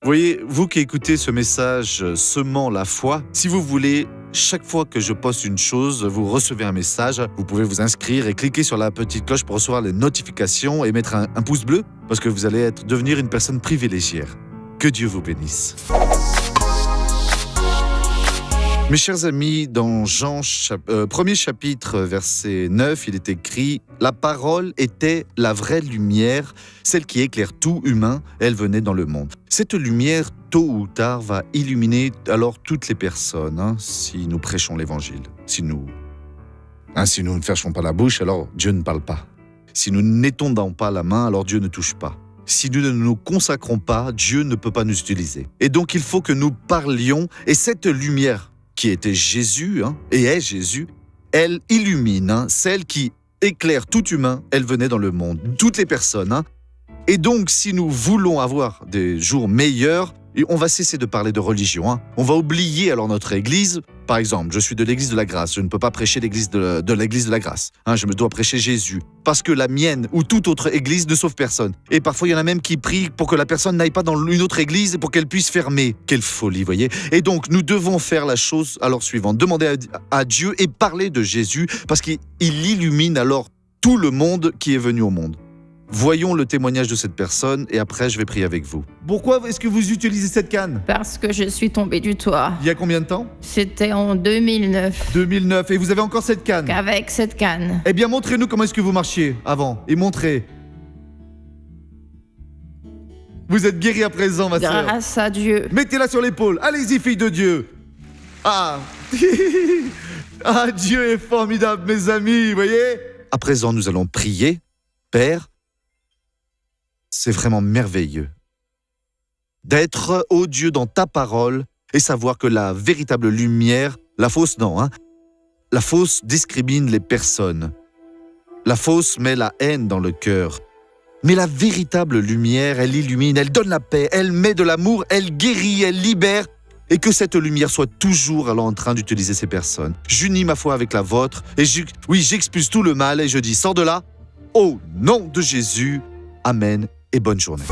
voyez, vous qui écoutez ce message semant la foi, si vous voulez, chaque fois que je poste une chose, vous recevez un message. Vous pouvez vous inscrire et cliquer sur la petite cloche pour recevoir les notifications et mettre un pouce bleu parce que vous allez devenir une personne privilégiée. Que Dieu vous bénisse. Mes chers amis, dans Jean, premier chapitre, verset 9, il est écrit « La parole était la vraie lumière, celle qui éclaire tout humain, elle venait dans le monde. » Cette lumière, tôt ou tard, va illuminer alors toutes les personnes, si nous prêchons l'Évangile. Si nous ne ferchons pas la bouche, alors Dieu ne parle pas. Si nous n'étendons pas la main, alors Dieu ne touche pas. Si nous ne nous consacrons pas, Dieu ne peut pas nous utiliser. Et donc il faut que nous parlions, et cette lumière qui était Jésus, et est Jésus, elle illumine, celle qui éclaire tout humain, elle venait dans le monde, toutes les personnes. Et donc, si nous voulons avoir des jours meilleurs, on va cesser de parler de religion. On va oublier alors notre église. Par exemple, je suis de l'église de la grâce, je ne peux pas prêcher l'église de l'église de la grâce. Je me dois prêcher Jésus. Parce que la mienne ou toute autre église ne sauve personne. Et parfois, il y en a même qui prient pour que la personne n'aille pas dans une autre église et pour qu'elle puisse fermer. Quelle folie, voyez. Et donc, nous devons faire la chose alors suivante. Demander à Dieu et parler de Jésus parce qu'il illumine alors tout le monde qui est venu au monde. Voyons le témoignage de cette personne et après je vais prier avec vous. Pourquoi est-ce que vous utilisez cette canne ? Parce que je suis tombée du toit. Il y a combien de temps ? C'était en 2009. 2009. Et vous avez encore cette canne ? Avec cette canne. Eh bien, montrez-nous comment est-ce que vous marchiez avant. Et montrez. Vous êtes guérie à présent, ma sœur. Grâce à Dieu. Mettez-la sur l'épaule. Allez-y, fille de Dieu. Ah Ah, Dieu est formidable, mes amis, voyez ? À présent, nous allons prier. Père, c'est vraiment merveilleux d'être, ô Dieu, dans ta parole et savoir que la véritable lumière, la fausse non, la fausse discrimine les personnes. La fausse met la haine dans le cœur. Mais la véritable lumière, elle illumine, elle donne la paix, elle met de l'amour, elle guérit, elle libère. Et que cette lumière soit toujours alors en train d'utiliser ces personnes. J'unis ma foi avec la vôtre et j'expulse tout le mal et je dis, sors de là, au nom de Jésus. Amen et bonne journée.